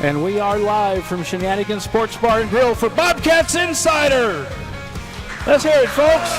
And we are live from Shenanigans Sports Bar and Grill for Bobcats Insider. Let's hear it, folks.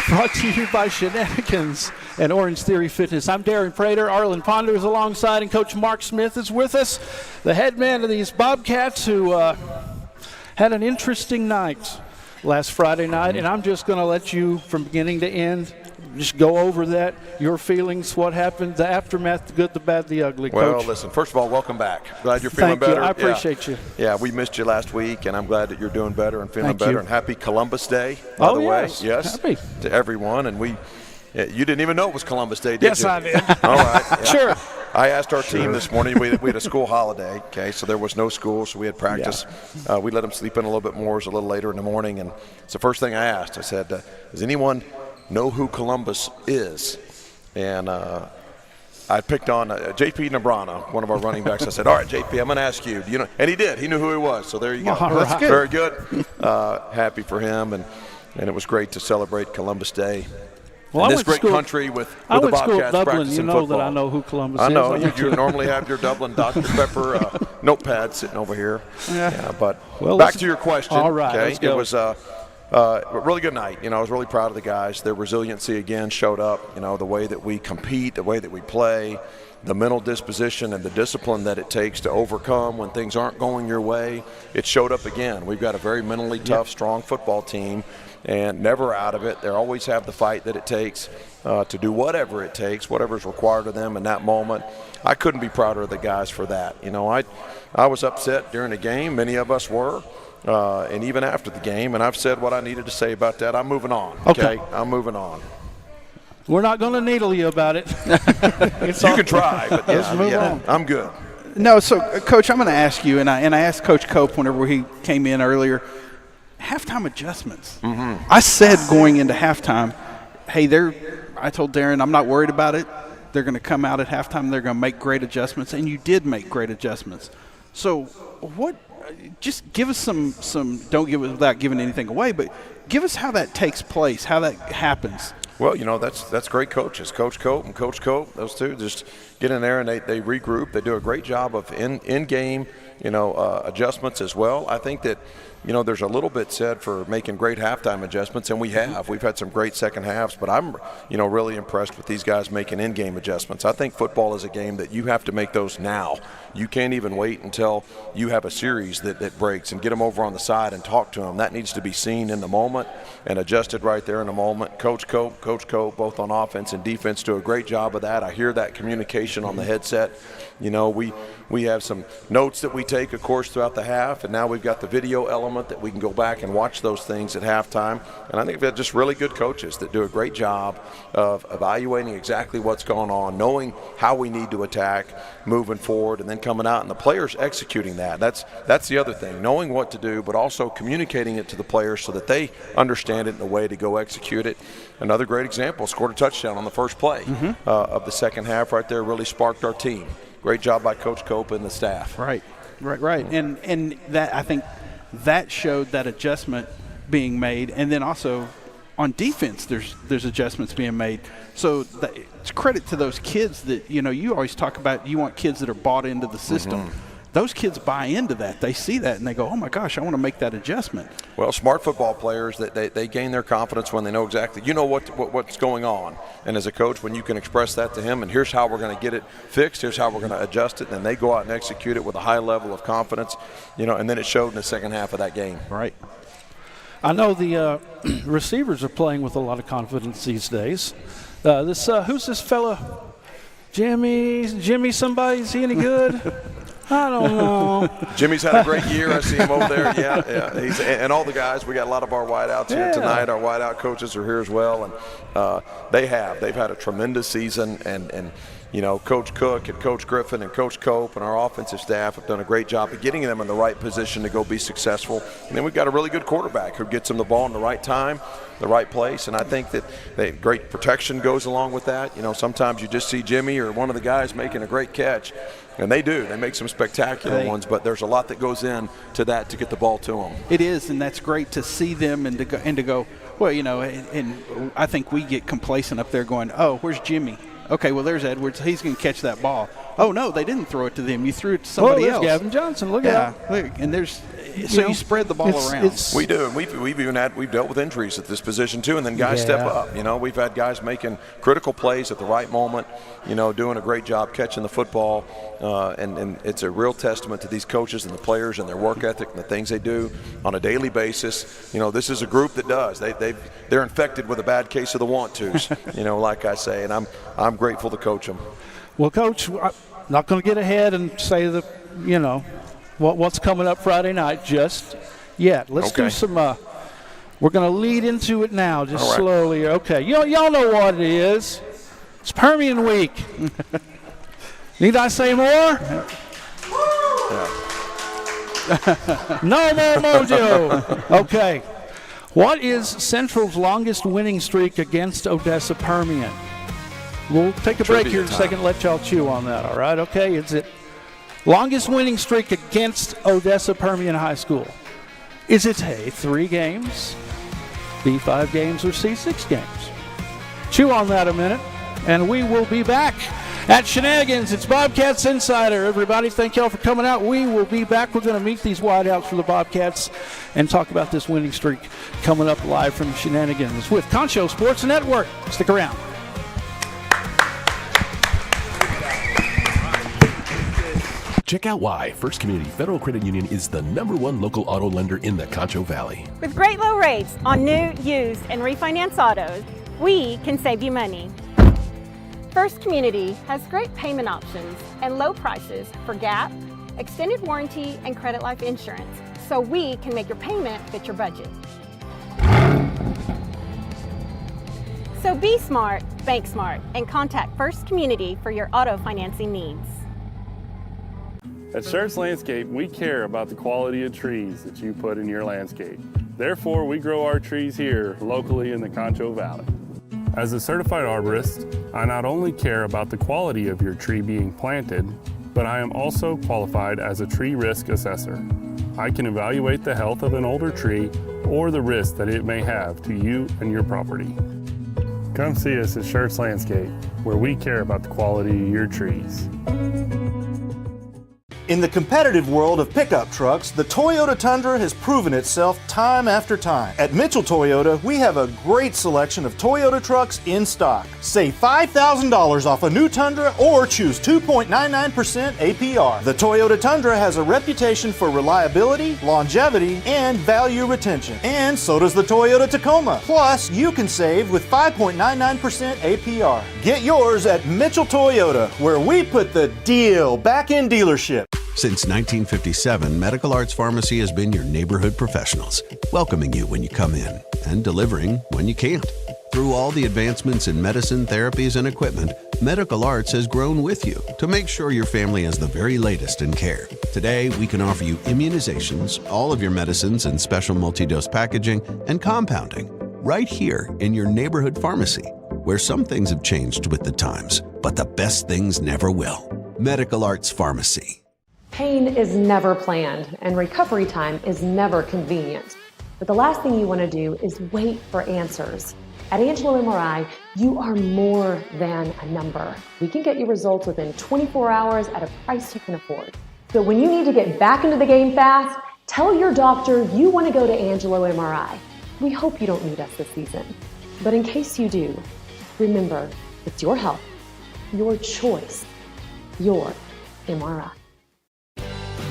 Brought to you by Shenanigans and Orangetheory Fitness. I'm Darren Prater. Arlen Ponder is alongside, and Coach Mark Smith is with us, the head man of these Bobcats, who had an interesting night last Friday night. And I'm just going to let you, from beginning to end, just go over that, your feelings, what happened, the aftermath, the good, the bad, the ugly, Coach. Coach. Listen, first of all, welcome back. Glad you're feeling better. I appreciate you. Yeah, we missed you last week, and I'm glad that you're doing better and feeling better. And happy Columbus Day, by the way. Yes, happy. To everyone. And you didn't even know it was Columbus Day, did you? Yes, I did. All right. Yeah. Sure. I asked our team this morning, we had a school holiday, okay, so there was no school, so we had practice. Yeah. We let them sleep in a little bit more. It was a little later in the morning, and it's the first thing I asked. I said, does anyone know who Columbus is? And I picked on J.P. Nebrana, one of our running backs. I said, all right, J.P., I'm going to ask you. You know, and he did. He knew who he was, so there you go. Right. That's good. Very good. Happy for him, and it was great to celebrate Columbus Day. Well, in this great country with the Bobcats practicing football. Dublin, you know football. that I know who Columbus is. I know. is. You normally have your Dublin Dr. Pepper notepad sitting over here. Yeah. But back to your question. All right, okay? let's go. It was a really good night. You know, I was really proud of the guys. Their resiliency again showed up. You know, the way that we compete, the way that we play, the mental disposition and the discipline that it takes to overcome when things aren't going your way. It showed up again. We've got a very mentally tough, strong football team, and never out of it. They always have the fight that it takes to do whatever it takes, whatever's required of them in that moment. I couldn't be prouder of the guys for that. You know, I was upset during the game. Many of us were. And even after the game, and I've said what I needed to say about that. I'm moving on. Okay. I'm moving on. We're not going to needle you about it. You can try, but let's move on. I'm good. No, so Coach, I'm going to ask you, and I asked Coach Cope whenever he came in earlier, halftime adjustments. Mm-hmm. I said going into halftime, hey, I told Darren I'm not worried about it. They're going to come out at halftime. They're going to make great adjustments, and you did make great adjustments. So what? Just give us some. Don't give it without giving anything away, but give us how that takes place, how that happens. Well, you know, that's great coaches. Coach Cope and Coach Cope, those two just get in there and they regroup. They do a great job of in-game, adjustments as well. I think that, there's a little bit said for making great halftime adjustments, and we have. We've had some great second halves, but I'm, really impressed with these guys making in-game adjustments. I think football is a game that you have to make those now. You can't even wait until you have a series that breaks and get them over on the side and talk to them. That needs to be seen in the moment and adjusted right there in the moment. Coach Cope, both on offense and defense, do a great job of that. I hear that communication on the headset. We have some notes that we take, of course, throughout the half, and now we've got the video element that we can go back and watch those things at halftime. And I think we've got just really good coaches that do a great job of evaluating exactly what's going on, knowing how we need to attack, moving forward, and then coming out and the players executing that. That's the other thing, knowing what to do, but also communicating it to the players so that they understand it in a way to go execute it. Another great example, scored a touchdown on the first play of the second half right there, really sparked our team. Great job by Coach Cope and the staff. Right. And that, I think that showed that adjustment being made, and then also on defense there's adjustments being made. So it's credit to those kids that, you always talk about you want kids that are bought into the system. Mm-hmm. Those kids buy into that. They see that and they go, oh my gosh, I want to make that adjustment. Well, smart football players, they gain their confidence when they know exactly, what's going on. And as a coach, when you can express that to him, and here's how we're going to get it fixed, here's how we're going to adjust it, and then they go out and execute it with a high level of confidence, and then it showed in the second half of that game. Right. I know the receivers are playing with a lot of confidence these days. Who's this fella? Jimmy somebody? Is he any good? I don't know. Jimmy's had a great year. I see him over there. Yeah. And all the guys. We got a lot of our wideouts here tonight. Our wideout coaches are here as well, and they've had a tremendous season. And Coach Cook and Coach Griffin and Coach Cope and our offensive staff have done a great job of getting them in the right position to go be successful. And then we've got a really good quarterback who gets them the ball in the right time, the right place, and I think that great protection goes along with that. Sometimes you just see Jimmy or one of the guys making a great catch, and they do. They make some spectacular ones, but there's a lot that goes into that to get the ball to them. It is, and that's great to see them and to go. Well, and I think we get complacent up there going, oh, where's Jimmy? okay, well, there's Edwards. He's going to catch that ball. Oh, no, they didn't throw it to them. You threw it to somebody else. Gavin Johnson. Look at that. Look, and there's you spread the ball around. We do, and we've dealt with injuries at this position too, and then guys step up. We've had guys making critical plays at the right moment. Doing a great job catching the football, and it's a real testament to these coaches and the players and their work ethic and the things they do on a daily basis. This is a group that does. They're infected with a bad case of the want-tos. Like I say, and I'm grateful to coach them. Well, Coach, I'm not going to get ahead and say that what's coming up Friday night just yet. Let's do some. We're going to lead into it now, just slowly. Okay, y'all know what it is. It's Permian week. Need I say more? No more mojo. Okay. What is Central's longest winning streak against Odessa Permian? We'll take a break here in a second, let y'all chew on that, all right? Okay, is it longest winning streak against Odessa Permian High School? Is it A, 3 games, B, 5 games, or C, 6 games? Chew on that a minute, and we will be back at Shenanigans. It's Bobcats Insider. Everybody, thank y'all for coming out. We will be back. We're going to meet these wideouts for the Bobcats and talk about this winning streak coming up live from Shenanigans with Concho Sports Network. Stick around. Check out why First Community Federal Credit Union is the #1 local auto lender in the Concho Valley. With great low rates on new, used, and refinance autos, we can save you money. First Community has great payment options and low prices for GAP, extended warranty, and credit life insurance, so we can make your payment fit your budget. So be smart, bank smart, and contact First Community for your auto financing needs. At Schertz Landscape, we care about the quality of trees that you put in your landscape. Therefore, we grow our trees here locally in the Concho Valley. As a certified arborist, I not only care about the quality of your tree being planted, but I am also qualified as a tree risk assessor. I can evaluate the health of an older tree or the risk that it may have to you and your property. Come see us at Schertz Landscape, where we care about the quality of your trees. In the competitive world of pickup trucks, the Toyota Tundra has proven itself time after time. At Mitchell Toyota, we have a great selection of Toyota trucks in stock. Save $5,000 off a new Tundra or choose 2.99% APR. The Toyota Tundra has a reputation for reliability, longevity, and value retention. And so does the Toyota Tacoma. Plus, you can save with 5.99% APR. Get yours at Mitchell Toyota, where we put the deal back in dealership. Since 1957, Medical Arts Pharmacy has been your neighborhood professionals, welcoming you when you come in and delivering when you can't. Through all the advancements in medicine, therapies, and equipment, Medical Arts has grown with you to make sure your family has the very latest in care. Today, we can offer you immunizations, all of your medicines and special multi-dose packaging, and compounding right here in your neighborhood pharmacy, where some things have changed with the times, but the best things never will. Medical Arts Pharmacy. Pain is never planned, and recovery time is never convenient. But the last thing you want to do is wait for answers. At Angelo MRI, you are more than a number. We can get you results within 24 hours at a price you can afford. So when you need to get back into the game fast, tell your doctor you want to go to Angelo MRI. We hope you don't need us this season. But in case you do, remember, it's your health, your choice, your MRI.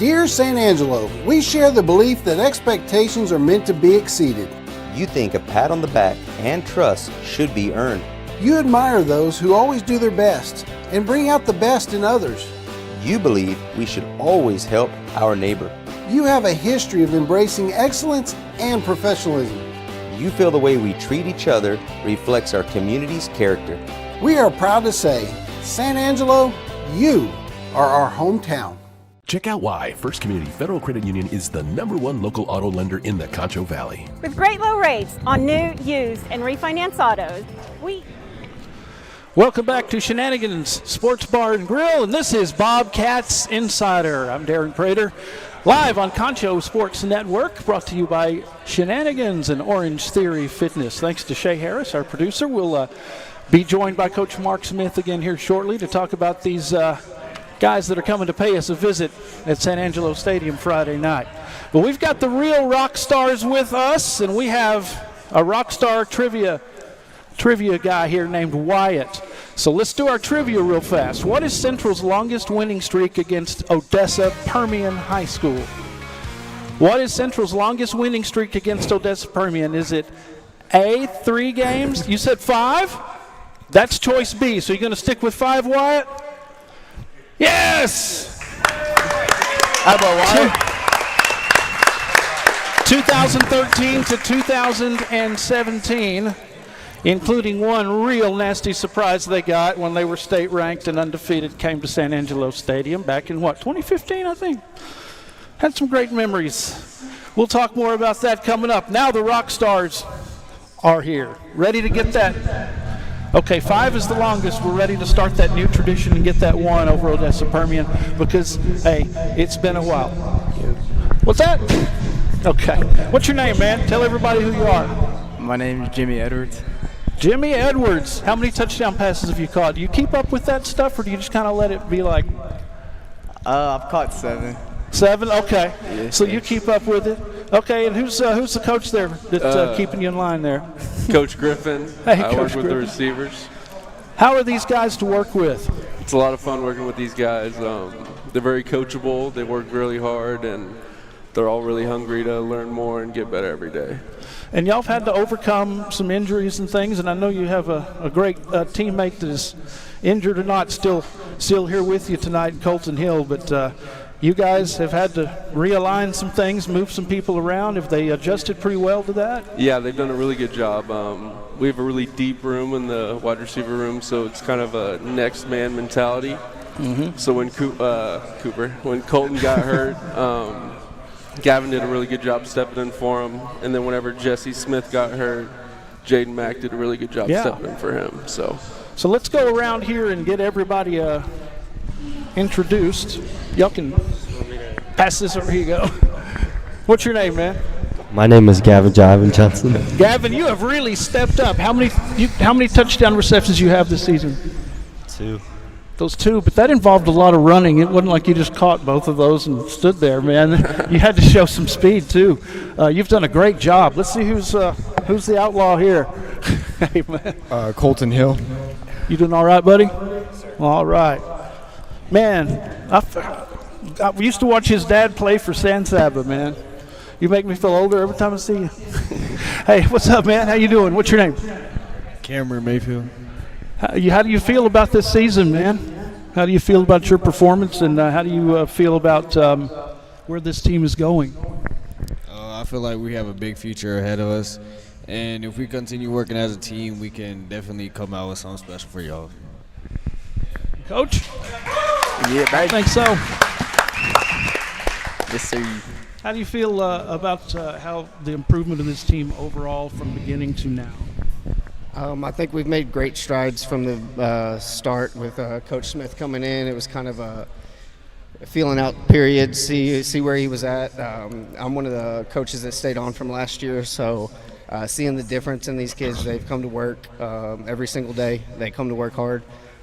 Dear San Angelo, we share the belief that expectations are meant to be exceeded. You think a pat on the back and trust should be earned. You admire those who always do their best and bring out the best in others. You believe we should always help our neighbor. You have a history of embracing excellence and professionalism. You feel the way we treat each other reflects our community's character. We are proud to say, San Angelo, you are our hometown. Check out why First Community Federal Credit Union is the #1 local auto lender in the Concho Valley. With great low rates on new, used, and refinance autos, Welcome back to Shenanigans Sports Bar and Grill, and this is Bobcats Insider. I'm Darren Prater, live on Concho Sports Network, brought to you by Shenanigans and Orangetheory Fitness. Thanks to Shay Harris, our producer. We'll be joined by Coach Mark Smith again here shortly to talk about these guys that are coming to pay us a visit at San Angelo Stadium Friday night. But we've got the real rock stars with us, and we have a rock star trivia guy here named Wyatt. So let's do our trivia real fast. What is Central's longest winning streak against Odessa Permian High School? What is Central's longest winning streak against Odessa Permian? Is it A, 3 games? You said 5? That's choice B. So you're going to stick with 5, Wyatt? Yes! How about Wyatt? 2013 to 2017, including one real nasty surprise they got when they were state ranked and undefeated, came to San Angelo Stadium back in 2015, I think. Had some great memories. We'll talk more about that coming up. Now the rock stars are here, ready to get that. Okay, 5 is the longest. We're ready to start that new tradition and get that one over Odessa Permian because, hey, it's been a while. What's that? Okay. What's your name, man? Tell everybody who you are. My name is Jimmy Edwards. Jimmy Edwards. How many touchdown passes have you caught? Do you keep up with that stuff, or do you just kind of let it be like? I've caught 7. 7? Okay. Yeah. So you keep up with it. Okay, and who's the coach there that's keeping you in line there? Coach Griffin. Hey, I Coach work with Griffin. the receivers. How are these guys to work with? It's a lot of fun working with these guys. They're very coachable. They work really hard, and they're all really hungry to learn more and get better every day. And y'all have had to overcome some injuries and things, and I know you have a great teammate that is injured or not still here with you tonight, Colton Hill, but you guys have had to realign some things, move some people around. Have they adjusted pretty well to that? Yeah, they've done a really good job. We have a really deep room in the wide receiver room, so it's kind of a next man mentality. Mm-hmm. So when when Colton got hurt, Gavin did a really good job stepping in for him. And then whenever Jesse Smith got hurt, Jaden Mack did a really good job stepping in for him. So let's go around here and get everybody introduced. Y'all can pass this over. Here you go. What's your name, man? My name is Gavin Johnson. Gavin, you have really stepped up. How many touchdown receptions you have this season? 2. Those 2, but that involved a lot of running. It wasn't like you just caught both of those and stood there, man. You had to show some speed too. You've done a great job. Let's see who's the outlaw here. Hey, man. Colton Hill. You doing all right, buddy? All right, man. I used to watch his dad play for San Saba, man. You make me feel older every time I see you. Hey, what's up, man? How you doing? What's your name? Cameron Mayfield. How do you feel about this season, man? How do you feel about your performance, and how do you feel about where this team is going? I feel like we have a big future ahead of us, and if we continue working as a team, we can definitely come out with something special for y'all. Coach? Yeah, I think so. Yes, sir. How do you feel about how the improvement of this team overall from beginning to now? I think we've made great strides from the start with Coach Smith coming in. It was kind of a feeling out period, see where he was at. I'm one of the coaches that stayed on from last year, so seeing the difference in these kids, they've come to work every single day. They come to work hard,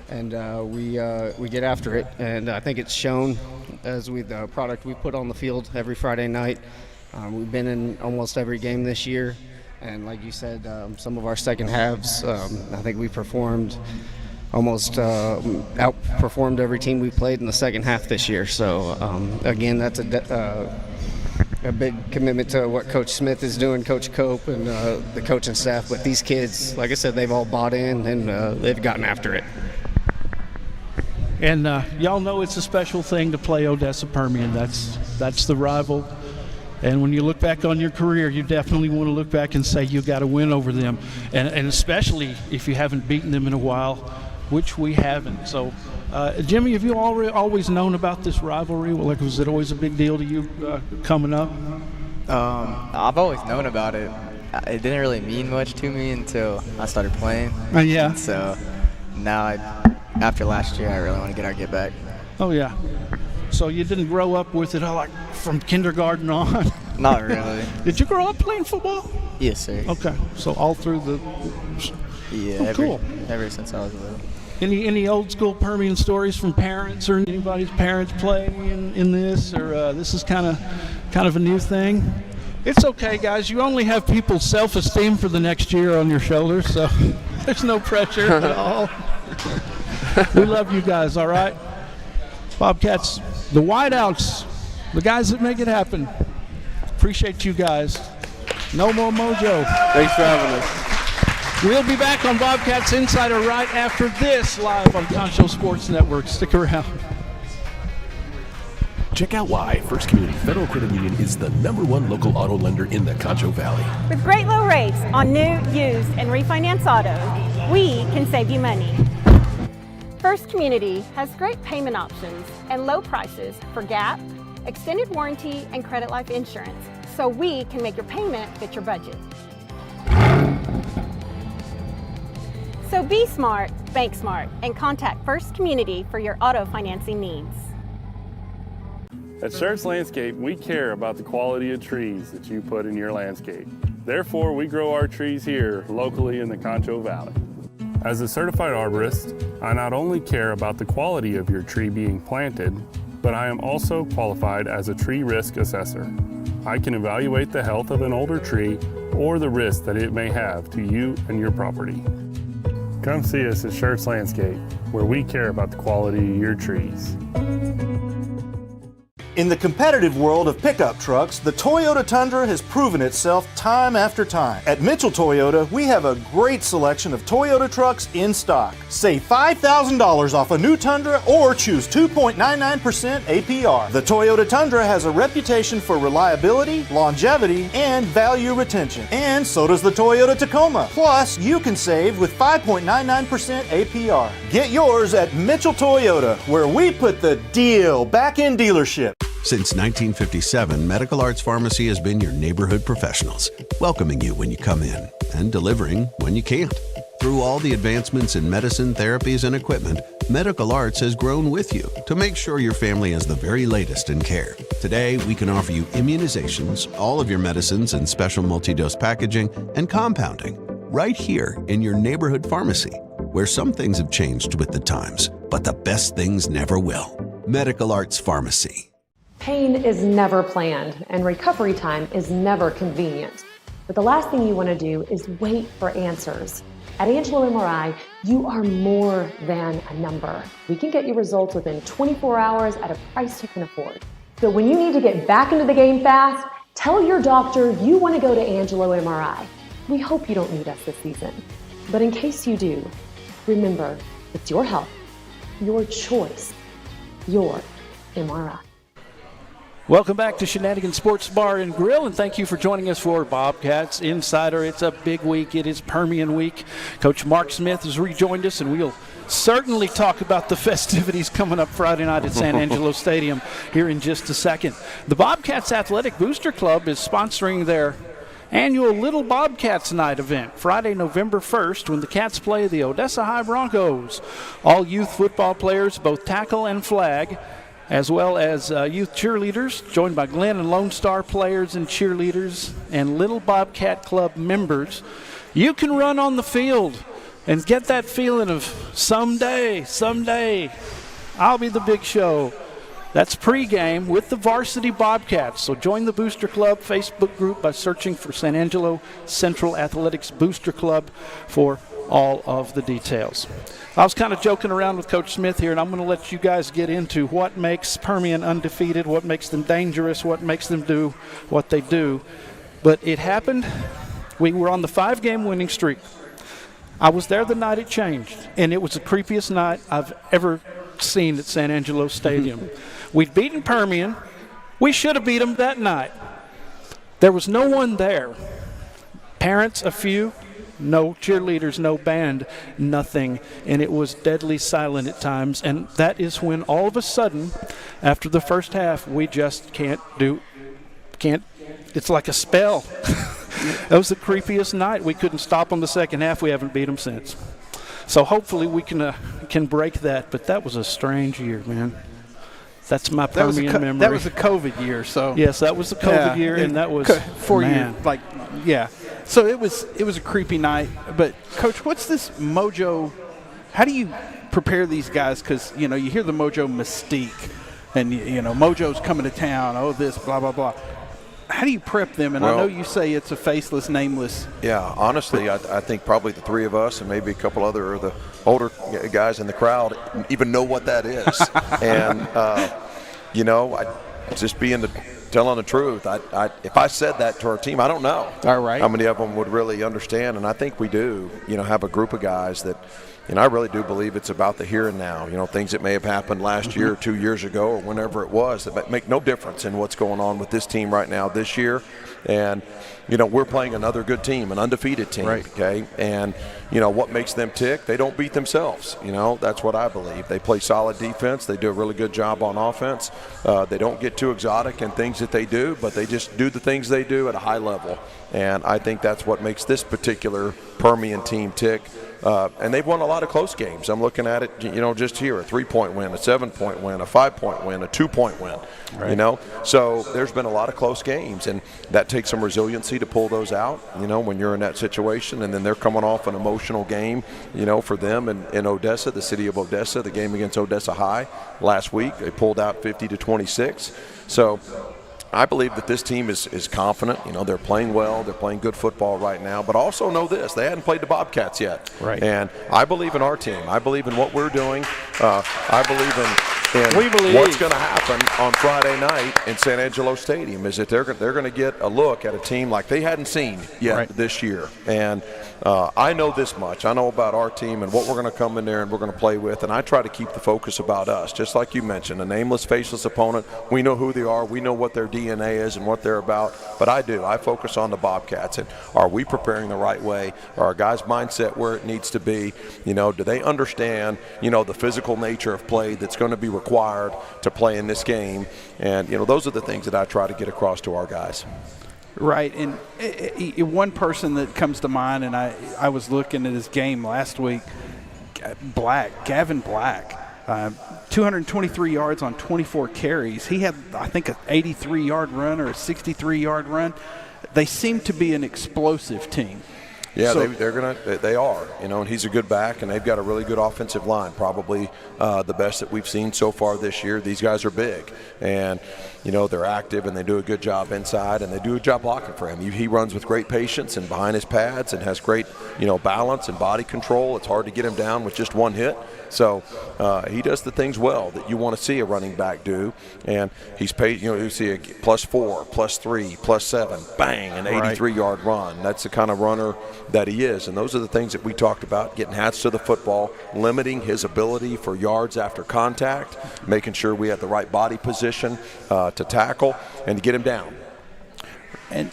and we get after it. And I think it's shown as the product we put on the field every Friday night. We've been in almost every game this year. And like you said, some of our second halves, I think we performed almost outperformed every team we played in the second half this year. So, again, that's a big commitment to what Coach Smith is doing, Coach Cope, and the coaching staff. But these kids, like I said, they've all bought in, and they've gotten after it. And y'all know it's a special thing to play Odessa Permian. That's the rival. And when you look back on your career, you definitely want to look back and say you got to win over them, and especially if you haven't beaten them in a while, which we haven't. So, Jimmy, have you always known about this rivalry? Like, was it always a big deal to you coming up? I've always known about it. It didn't really mean much to me until I started playing. Yeah. So now, after last year, I really want to get our get back. Oh, yeah. So you didn't grow up with it like from kindergarten on? Not really. Did you grow up playing football? Yes, sir. Okay. So all through Yeah, cool. Ever since I was little. Any old school Permian stories from parents or anybody's parents play in this, or this is kind of a new thing? It's okay, guys. You only have people's self-esteem for the next year on your shoulders, so there's no pressure at all. We love you guys, all right? Bobcats, the wideouts, the guys that make it happen. Appreciate you guys. No more mojo. Thanks for having us. We'll be back on Bobcats Insider right after this, live on Concho Sports Network. Stick around. Check out why First Community Federal Credit Union is the #1 local auto lender in the Concho Valley. With great low rates on new, used, and refinance autos, we can save you money. First Community has great payment options and low prices for GAP, extended warranty, and credit life insurance, so we can make your payment fit your budget. So be smart, bank smart, and contact First Community for your auto financing needs. At Schertz Landscape, we care about the quality of trees that you put in your landscape. Therefore, we grow our trees here locally in the Concho Valley. As a certified arborist, I not only care about the quality of your tree being planted, but I am also qualified as a tree risk assessor. I can evaluate the health of an older tree or the risk that it may have to you and your property. Come see us at Schertz Landscape, where we care about the quality of your trees. In the competitive world of pickup trucks, the Toyota Tundra has proven itself time after time. At Mitchell Toyota, we have a great selection of Toyota trucks in stock. Save $5,000 off a new Tundra or choose 2.99% APR. The Toyota Tundra has a reputation for reliability, longevity, and value retention. And so does the Toyota Tacoma. Plus, you can save with 5.99% APR. Get yours at Mitchell Toyota, where we put the deal back in dealership. Since 1957, Medical Arts Pharmacy has been your neighborhood professionals, welcoming you when you come in and delivering when you can't. Through all the advancements in medicine, therapies, and equipment, Medical Arts has grown with you to make sure your family has the very latest in care. Today, we can offer you immunizations, all of your medicines in special multi-dose packaging, and compounding right here in your neighborhood pharmacy, where some things have changed with the times, but the best things never will. Medical Arts Pharmacy. Pain is never planned, and recovery time is never convenient. But the last thing you want to do is wait for answers. At Angelo MRI, you are more than a number. We can get you results within 24 hours at a price you can afford. So when you need to get back into the game fast, tell your doctor you want to go to Angelo MRI. We hope you don't need us this season. But in case you do, remember, it's your health, your choice, your MRI. Welcome back to Shenanigans Sports Bar and Grill, and thank you for joining us for Bobcats Insider. It's a big week. It is Permian week. Coach Mark Smith has rejoined us, and we'll certainly talk about the festivities coming up Friday night at San Angelo Stadium here in just a second. The Bobcats Athletic Booster Club is sponsoring their annual Little Bobcats Night event, Friday, November 1st, when the Cats play the Odessa High Broncos. All youth football players, both tackle and flag, as well as youth cheerleaders, joined by Glen and Lone Star players and cheerleaders and Little Bobcat Club members. You can run on the field and get that feeling of someday, I'll be the big show. That's pregame with the varsity Bobcats. So join the Booster Club Facebook group by searching for San Angelo Central Athletics Booster Club for all of the details. I was kind of joking around with Coach Smith here, and I'm going to let you guys get into what makes Permian undefeated, what makes them dangerous, what makes them do what they do. But it happened. We were on the 5-game winning streak. I was there the night it changed, and it was the creepiest night I've ever seen at San Angelo Stadium. We'd beaten Permian. We should have beat them that night. There was no one there. Parents, a few. No cheerleaders, no band, nothing. And it was deadly silent at times. And that is when all of a sudden, after the first half, we just can't. It's like a spell. That was the creepiest night. We couldn't stop them the second half. We haven't beat them since. So hopefully we can break that. But that was a strange year, man. That's my Permian memory. That was a COVID year, so. Yes, that was the COVID year, and that was, for man. you, like, yeah. So it was a creepy night. But, Coach, what's this mojo? How do you prepare these guys? Because, you hear the mojo mystique. And, mojo's coming to town. Oh, this, blah, blah, blah. How do you prep them? And I know you say it's a faceless, nameless. Yeah, honestly, I think probably the three of us and maybe a couple other of the older guys in the crowd even know what that is. And, just telling the truth. If I said that to our team, I don't know how many of them would really understand. And I think we do, have a group of guys that, I really do believe it's about the here and now. Things that may have happened last year or 2 years ago or whenever it was that make no difference in what's going on with this team right now this year. And, we're playing another good team, an undefeated team, okay? And, what makes them tick? They don't beat themselves. That's what I believe. They play solid defense. They do a really good job on offense. They don't get too exotic in things that they do, but they just do the things they do at a high level. And I think that's what makes this particular Permian team tick. And they've won a lot of close games. I'm looking at it, just here, a 3-point win, a 7-point win, a 5-point win, a 2-point win, So there's been a lot of close games, and that takes some resiliency to pull those out, when you're in that situation. And then they're coming off an emotional game, for them in Odessa, the city of Odessa, the game against Odessa High last week. They pulled out 50-26. So I believe that this team is confident. They're playing well. They're playing good football right now. But also know this. They hadn't played the Bobcats yet. Right. And I believe in our team. I believe in what we're doing. I believe in what's going to happen on Friday night in San Angelo Stadium is that they're going to get a look at a team like they hadn't seen yet this year. And I know this much. I know about our team and what we're going to come in there and we're going to play with. And I try to keep the focus about us, just like you mentioned, a nameless, faceless opponent. We know who they are. We know what their DNA is and what they're about. But I focus on the Bobcats. And are we preparing the right way? Are our guys' mindset where it needs to be? Do they understand, the physical nature of play that's going to be required to play in this game? And, those are the things that I try to get across to our guys. Right, and one person that comes to mind, and I was looking at his game last week, Gavin Black, 223 yards on 24 carries. He had, I think, an 83-yard run or a 63-yard run. They seem to be an explosive team. Yeah, they are, and he's a good back, and they've got a really good offensive line, probably the best that we've seen so far this year. These guys are big, and they're active, and they do a good job inside, and they do a job blocking for him. He runs with great patience and behind his pads, and has great balance and body control. It's hard to get him down with just one hit. So he does the things well that you want to see a running back do, and he's paid. You see a +4, +3, +7, bang, an 83-yard run. That's the kind of runner that he is, and those are the things that we talked about: getting hats to the football, limiting his ability for yards after contact, making sure we have the right body position to tackle and to get him down. And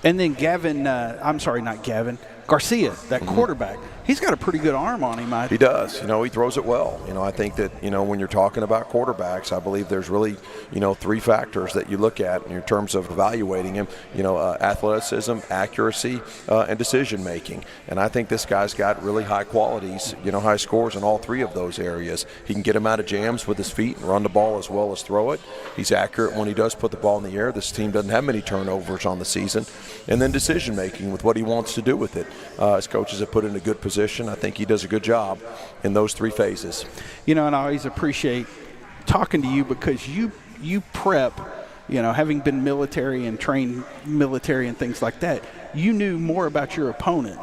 then Garcia, that quarterback, he's got a pretty good arm on him. He does. He throws it well. I think that, when you're talking about quarterbacks, I believe there's really, three factors that you look at in terms of evaluating him, athleticism, accuracy, and decision making. And I think this guy's got really high qualities, high scores in all three of those areas. He can get him out of jams with his feet and run the ball as well as throw it. He's accurate when he does put the ball in the air. This team doesn't have many turnovers on the season. And then decision making with what he wants to do with it. His coaches have put in a good position. I think he does a good job in those three phases. And I always appreciate talking to you because you prep, having been military and trained military and things like that, you knew more about your opponent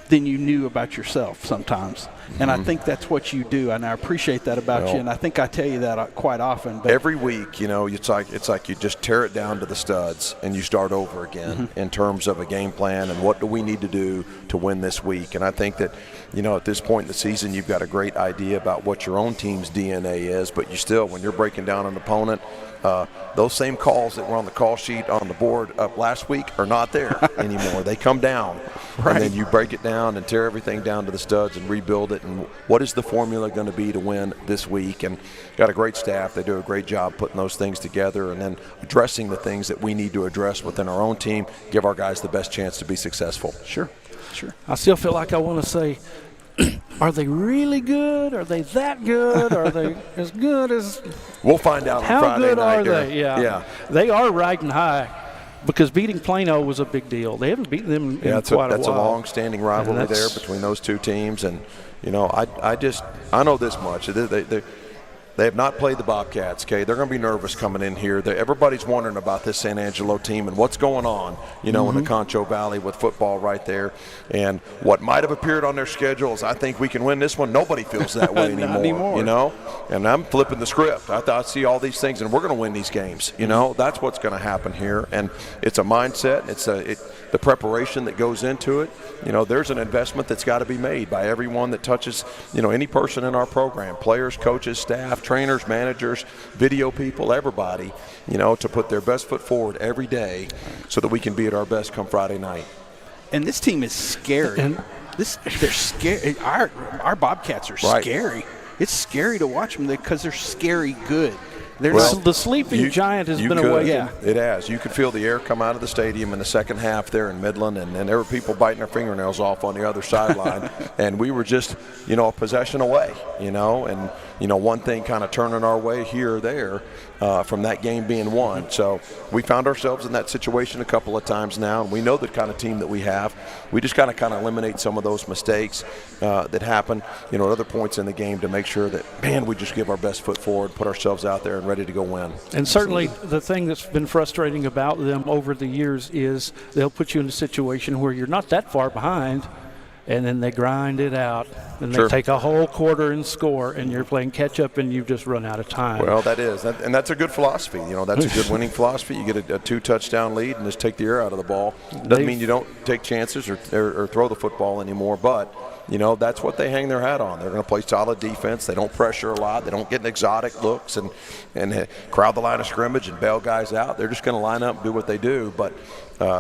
than you knew about yourself sometimes. And I think that's what you do, and I appreciate that about you, and I think I tell you that quite often. But every week, it's like you just tear it down to the studs and you start over again in terms of a game plan and what do we need to do to win this week. And I think that, at this point in the season, you've got a great idea about what your own team's DNA is, but you still, when you're breaking down an opponent, those same calls that were on the call sheet on the board up last week are not there anymore. They come down, and then you break it down and tear everything down to the studs and rebuild it. And what is the formula going to be to win this week? And got a great staff. They do a great job putting those things together and then addressing the things that we need to address within our own team, give our guys the best chance to be successful. Sure. I still feel like I want to say, are they really good? Are they that good? Are they as good as? We'll find out on Friday night. How good are they? Yeah. They are riding high. because beating Plano was a big deal. They haven't beaten them in quite a while. That's a long-standing rivalry there between those two teams. And, you know, I know this much. They have not played the Bobcats, okay? They're going to be nervous coming in here. Everybody's wondering about this San Angelo team and what's going on, you know, in the Concho Valley with football right there. And what might have appeared on their schedules, I think we can win this one. Nobody feels that way anymore, you know? And I'm flipping the script. I see all these things, and we're going to win these games, you know? That's what's going to happen here. And it's a mindset. It's the preparation that goes into it. You know, there's an investment that's got to be made by everyone that touches, you know, any person in our program, players, coaches, staff, trainers, managers, video people, everybody, you know, to put their best foot forward every day so that we can be at our best come Friday night. And this team is scary. And they're scary. Our Bobcats are scary. It's scary to watch them because they're scary good. The sleeping giant has been awakened. Yeah, it has. You could feel the air come out of the stadium in the second half there in Midland, and there were people biting their fingernails off on the other sideline. And we were just, you know, a possession away, you know, and, you know, one thing kind of turning our way here or there from that game being won. So we found ourselves in that situation a couple of times now, and we know the kind of team that we have. We just got to kind of eliminate some of those mistakes that happen, you know, at other points in the game to make sure that, man, we just give our best foot forward, put ourselves out there and ready to go win. And certainly the thing that's been frustrating about them over the years is they'll put you in a situation where you're not that far behind, and then they grind it out, and they take a whole quarter and score, and you're playing catch-up, and you've just run out of time. Well, and that's a good philosophy. You know, that's a good winning philosophy. You get a 2-touchdown lead and just take the air out of the ball. Doesn't mean you don't take chances or throw the football anymore, but you know, that's what they hang their hat on. They're going to play solid defense. They don't pressure a lot. They don't get exotic looks and crowd the line of scrimmage and bail guys out. They're just going to line up and do what they do. But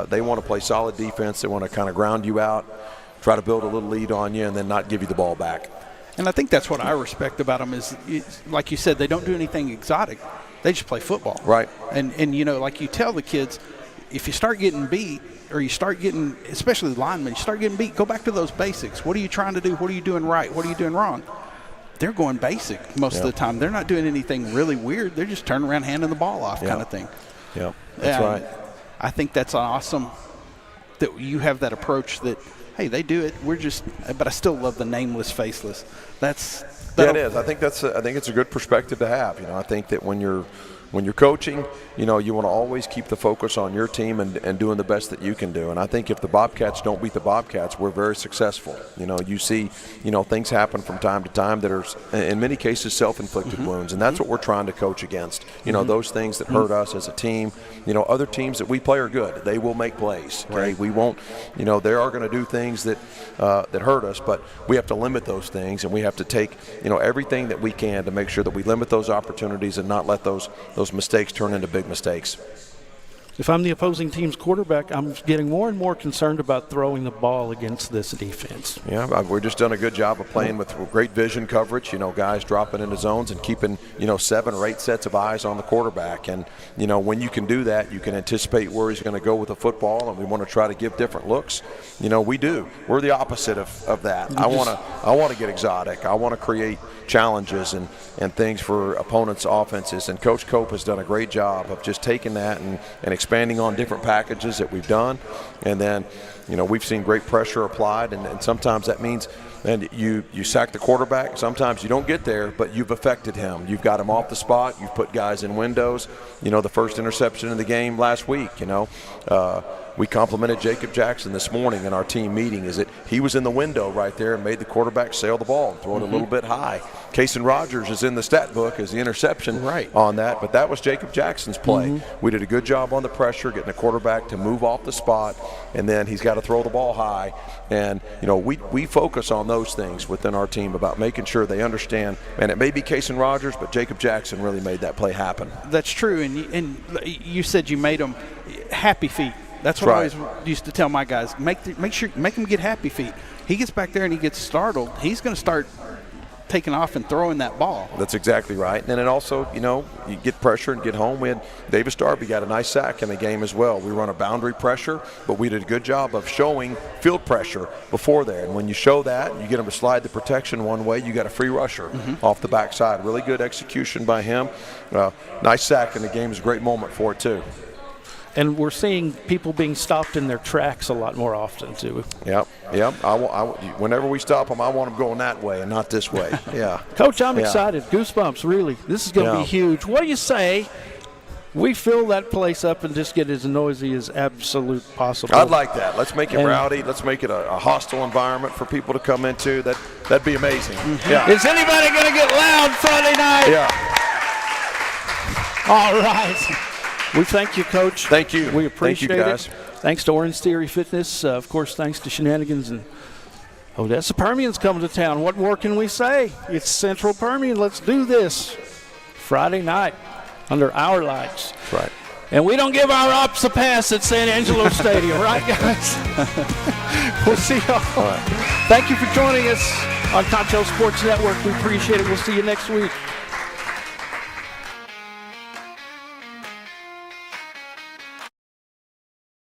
they want to play solid defense. They want to kind of ground you out, try to build a little lead on you, and then not give you the ball back. And I think that's what I respect about them is, like you said, they don't do anything exotic. They just play football. Right. And you know, like you tell the kids, if you start getting beat, or you start getting, especially linemen, you start getting beat, go back to those basics. What are you trying to do? What are you doing right? What are you doing wrong? They're going basic most of the time. They're not doing anything really weird. They're just turning around, handing the ball off kind of thing. Yeah, that's right. I think that's awesome that you have that approach that, hey, they do it. We're just, but I still love the nameless, faceless. It is. I think it's a good perspective to have. You know, I think that when you're coaching, you know, you want to always keep the focus on your team and doing the best that you can do. And I think if the Bobcats don't beat the Bobcats, we're very successful. You know, you see, you know, things happen from time to time that are, in many cases, self-inflicted wounds. And that's what we're trying to coach against. You know, those things that hurt us as a team. You know, other teams that we play are good. They will make plays. Okay? Right. We won't, you know, they are going to do things that hurt us, but we have to limit those things, and we have to take, you know, everything that we can to make sure that we limit those opportunities and not let those mistakes turn into big mistakes. If I'm the opposing team's quarterback, I'm getting more and more concerned about throwing the ball against this defense. Yeah, we've just done a good job of playing with great vision coverage, you know, guys dropping into zones and keeping, you know, 7 or 8 sets of eyes on the quarterback. And, you know, when you can do that, you can anticipate where he's going to go with the football, and we want to try to give different looks. You know, we do. We're the opposite of that. I want to get exotic. I want to create challenges and things for opponents' offenses. And Coach Cope has done a great job of just taking that and expanding on different packages that we've done. And then, you know, we've seen great pressure applied, and sometimes that means and you sack the quarterback. Sometimes you don't get there, but you've affected him. You've got him off the spot. You've put guys in windows. You know, the first interception in the game last week, you know, we complimented Jacob Jackson this morning in our team meeting, is that he was in the window right there and made the quarterback sail the ball and throw it a little bit high. Kason Rogers is in the stat book as the interception on that, but that was Jacob Jackson's play. We did a good job on the pressure, getting the quarterback to move off the spot, and then he's got to throw the ball high. And, you know, we focus on those things within our team about making sure they understand, and it may be Kason Rogers, but Jacob Jackson really made that play happen. That's true, and you said you made them happy feet. That's what I always used to tell my guys. Make them get happy feet. He gets back there and he gets startled. He's going to start taking off and throwing that ball. That's exactly right. And then also, you know, you get pressure and get home. We had Davis Darby got a nice sack in the game as well. We run a boundary pressure, but we did a good job of showing field pressure before there. And when you show that, you get them to slide the protection one way, you got a free rusher off the backside. Really good execution by him. Nice sack in the game. Is a great moment for it too. And we're seeing people being stopped in their tracks a lot more often, too. Yep. Whenever we stop them, I want them going that way and not this way. Yeah. Coach, I'm excited. Goosebumps, really. This is going to be huge. What do you say we fill that place up and just get as noisy as absolute possible? I'd like that. Let's make it rowdy. Let's make it a hostile environment for people to come into. That'd be amazing. Mm-hmm. Yeah. Is anybody going to get loud Friday night? Yeah. All right. We thank you, Coach. Thank you. We appreciate Thank you, guys. it. Thanks to Orangetheory Fitness. Of course, thanks to Shenanigans and Odessa. Permian's coming to town. What more can we say? It's Central Permian. Let's do this. Friday night under our lights. That's right. And we don't give our ops a pass at San Angelo Stadium, right, guys? We'll see y'all. All right. Thank you for joining us on Concho Sports Network. We appreciate it. We'll see you next week.